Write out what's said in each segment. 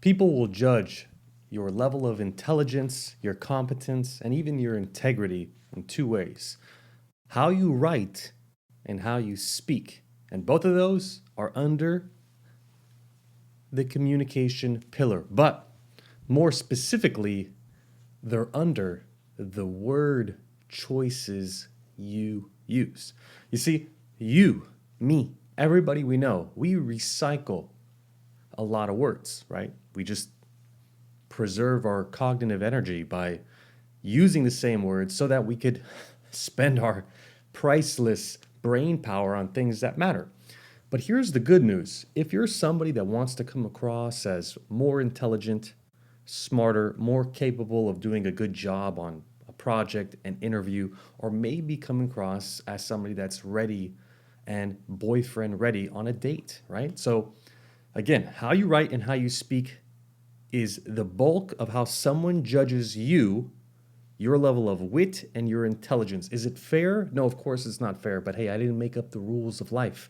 People will judge your level of intelligence, your competence, and even your integrity in two ways: how you write and how you speak. And both of those are under the communication pillar. But more specifically, they're under the word choices you use. You see, you, me, everybody we know, we recycle a lot of words, right? We just preserve our cognitive energy by using the same words so that we could spend our priceless brain power on things that matter. But here's the good news. If you're somebody that wants to come across as more intelligent, smarter, more capable of doing a good job on a project, an interview, or maybe come across as somebody that's ready and boyfriend ready on a date, right? So again, how you write and how you speak is the bulk of how someone judges you, your level of wit and your intelligence. Is it fair? No, of course it's not fair, but hey, I didn't make up the rules of life.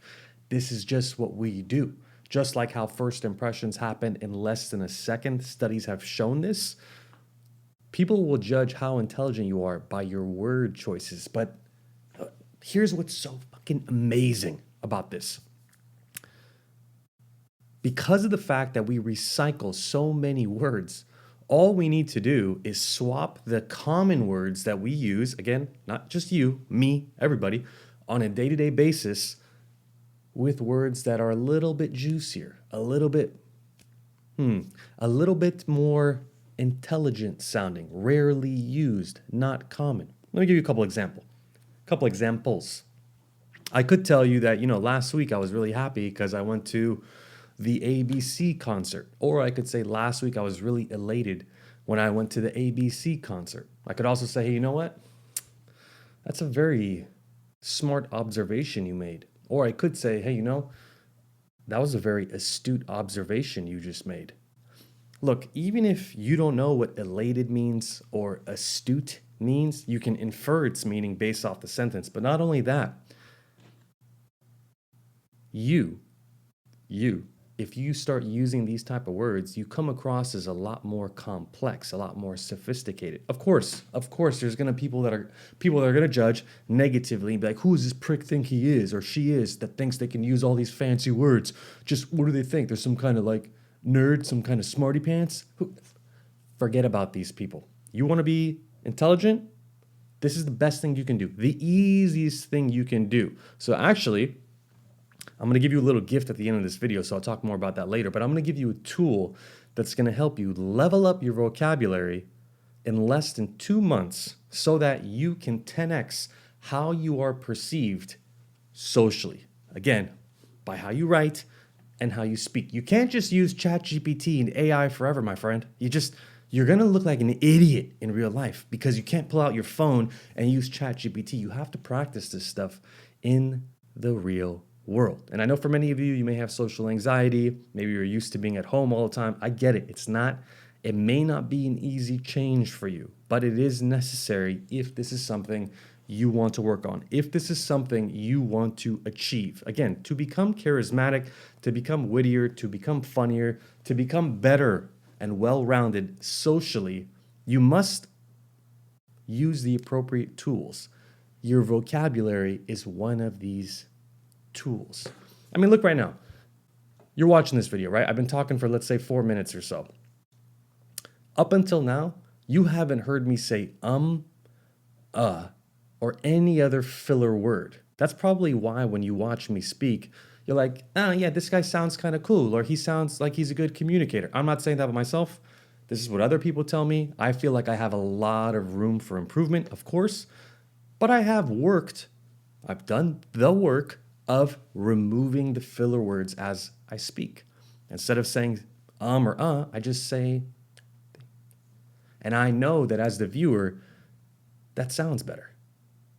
This is just what we do. Just like how first impressions happen in less than a second, studies have shown this. People will judge how intelligent you are by your word choices. But here's what's so fucking amazing about this. Because of the fact that we recycle so many words, all we need to do is swap the common words that we use, again, not just you, me, everybody, on a day-to-day basis with words that are a little bit juicier, a little bit more intelligent sounding, rarely used, not common. Let me give you a couple examples. I could tell you that, last week I was really happy because I went to the ABC concert. Or I could say last week I was really elated when I went to the ABC concert. I could also say, hey, you know what? That's a very smart observation you made. Or I could say, hey, that was a very astute observation you just made. Look, even if you don't know what elated means or astute means, you can infer its meaning based off the sentence. But not only that, if you start using these type of words, you come across as a lot more complex, a lot more sophisticated. Of course, there's gonna people that are gonna judge negatively and be like, who does this prick think he is or she is that thinks they can use all these fancy words? Just what do they think? There's some kind of like nerd, some kind of smarty pants? Forget about these people. You wanna be intelligent? This is the best thing you can do. The easiest thing you can do. So actually, I'm going to give you a little gift at the end of this video, so I'll talk more about that later. But I'm going to give you a tool that's going to help you level up your vocabulary in less than 2 months so that you can 10x how you are perceived socially. Again, by how you write and how you speak. You can't just use ChatGPT and AI forever, my friend. You're going to look like an idiot in real life because you can't pull out your phone and use ChatGPT. You have to practice this stuff in the real world. And I know for many of you, you may have social anxiety. Maybe you're used to being at home all the time. I get it. It may not be an easy change for you, but it is necessary if this is something you want to work on, if this is something you want to achieve. Again, to become charismatic, to become wittier, to become funnier, to become better and well-rounded socially, you must use the appropriate tools. Your vocabulary is one of these tools. I mean, look right now. You're watching this video, right? I've been talking for, let's say, 4 minutes or so. Up until now, you haven't heard me say or any other filler word. That's probably why when you watch me speak, you're like, oh yeah, this guy sounds kind of cool, or he sounds like he's a good communicator. I'm not saying that about myself. This is what other people tell me. I feel like I have a lot of room for improvement, of course, but I've done the work of removing the filler words as I speak. Instead of saying or I just say, and I know that as the viewer, that sounds better,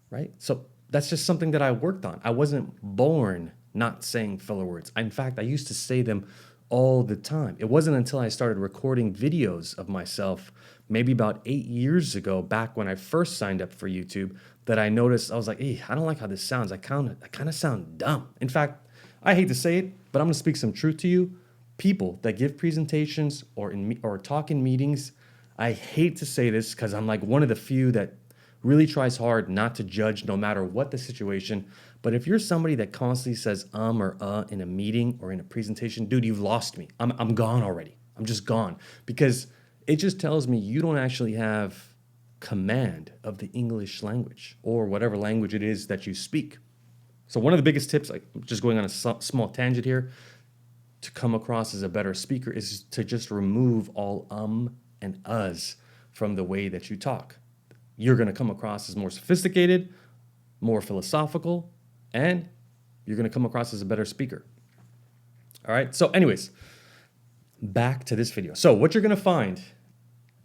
right? So that's just something that I worked on. I wasn't born not saying filler words. In fact, I used to say them all the time. It wasn't until I started recording videos of myself, maybe about 8 years ago, back when I first signed up for YouTube, that I noticed, I was like, hey, I don't like how this sounds. I kind of sound dumb. In fact, I hate to say it, but I'm gonna speak some truth to you. people that give presentations or talk in meetings, I hate to say this because I'm like one of the few that really tries hard not to judge no matter what the situation. But if you're somebody that constantly says or in a meeting or in a presentation, dude, you've lost me. I'm gone already. I'm just gone, because it just tells me you don't actually have command of the English language or whatever language it is that you speak. So one of the biggest tips, like just going on a small tangent here, to come across as a better speaker is to just remove all and uhs from the way that you talk. You're going to come across as more sophisticated, more philosophical, and you're going to come across as a better speaker. All right. So anyways, back to this video. So what you're going to find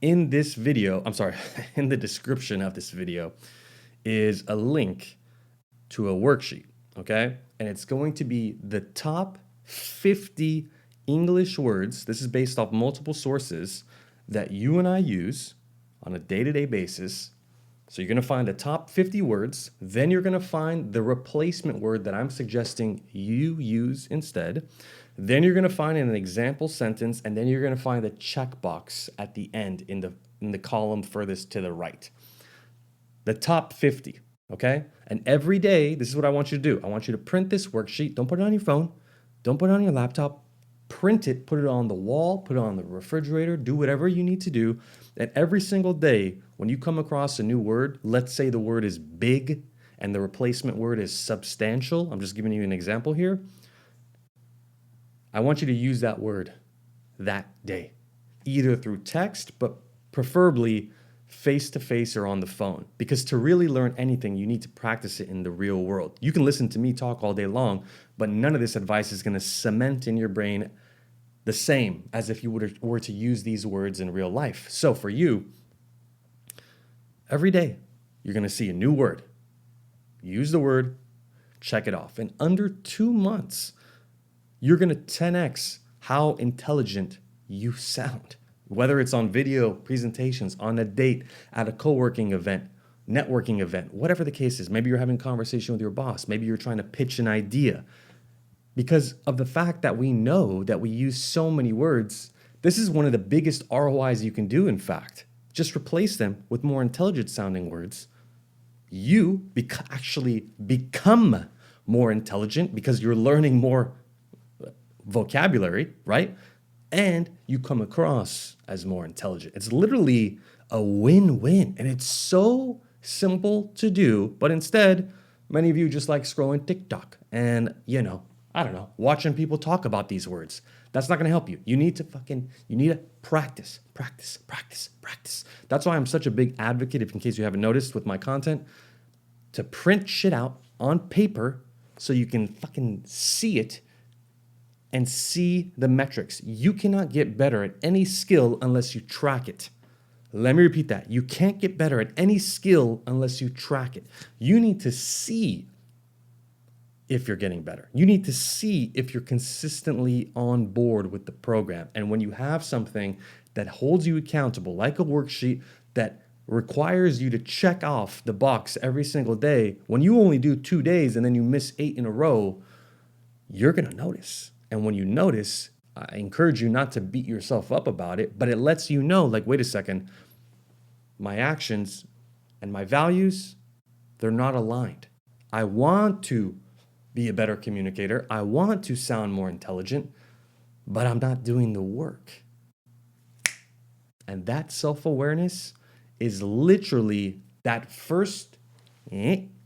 in this video, in the description of this video, is a link to a worksheet. Okay. And it's going to be the top 50 English words. This is based off multiple sources that you and I use on a day-to-day basis. So you're going to find the top 50 words. Then you're going to find the replacement word that I'm suggesting you use instead. Then you're going to find an example sentence, and then you're going to find the checkbox at the end in the column furthest to the right. The top 50, okay? And every day, this is what I want you to do. I want you to print this worksheet. Don't put it on your phone. Don't put it on your laptop. Print it, put it on the wall, put it on the refrigerator, do whatever you need to do. And every single day, when you come across a new word, let's say the word is big and the replacement word is substantial. I'm just giving you an example here. I want you to use that word that day, either through text, but preferably face-to-face or on the phone. Because to really learn anything, you need to practice it in the real world. You can listen to me talk all day long, but none of this advice is going to cement in your brain the same as if you were to use these words in real life. So for you, every day, you're going to see a new word. Use the word, check it off. In under 2 months, you're going to 10x how intelligent you sound. Whether it's on video, presentations, on a date, at a co-working event, networking event, whatever the case is. Maybe you're having a conversation with your boss. Maybe you're trying to pitch an idea. Because of the fact that we know that we use so many words, this is one of the biggest ROIs you can do, in fact. Just replace them with more intelligent sounding words. You actually become more intelligent because you're learning more vocabulary, right? And you come across as more intelligent. It's literally a win-win. And it's so simple to do, but instead, many of you just like scrolling TikTok and, watching people talk about these words. That's not going to help you. You need to practice. That's why I'm such a big advocate, if in case you haven't noticed with my content, to print shit out on paper so you can fucking see it and see the metrics. You cannot get better at any skill unless you track it. Let me repeat that. You can't get better at any skill unless you track it. You need to see if you're getting better. You need to see if you're consistently on board with the program. And when you have something that holds you accountable, like a worksheet that requires you to check off the box every single day, when you only do 2 days and then you miss 8 in a row, you're going to notice. And when you notice, I encourage you not to beat yourself up about it, but it lets you know, like, wait a second, my actions and my values, they're not aligned. I want to be a better communicator. I want to sound more intelligent, but I'm not doing the work. And that self-awareness is literally that first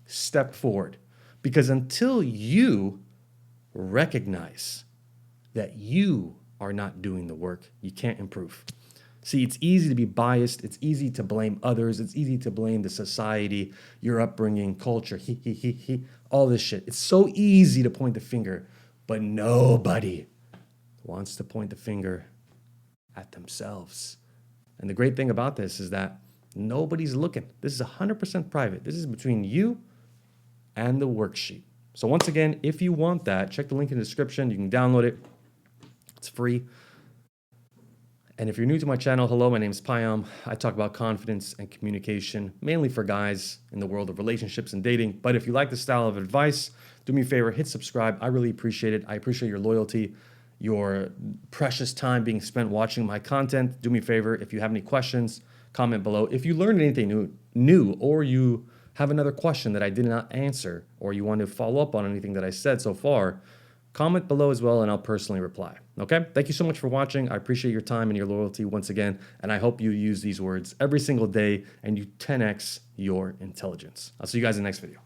step forward. Because until you recognize that you are not doing the work, you can't improve. See, it's easy to be biased. It's easy to blame others. It's easy to blame the society, your upbringing, culture, all this shit. It's so easy to point the finger, but nobody wants to point the finger at themselves. And the great thing about this is that nobody's looking. This is 100% private. This is between you and the worksheet. So once again, if you want that, check the link in the description. You can download it. It's free. And if you're new to my channel, hello, my name is Payam. I talk about confidence and communication, mainly for guys in the world of relationships and dating. But if you like this style of advice, do me a favor, hit subscribe. I really appreciate it. I appreciate your loyalty. your precious time being spent watching my content. Do me a favor, if you have any questions, comment below. If you learned anything new, or you have another question that I did not answer, or you want to follow up on anything that I said so far, comment below as well, and I'll personally reply. Okay? Thank you so much for watching. I appreciate your time and your loyalty once again, and I hope you use these words every single day and you 10x your intelligence. I'll see you guys in the next video.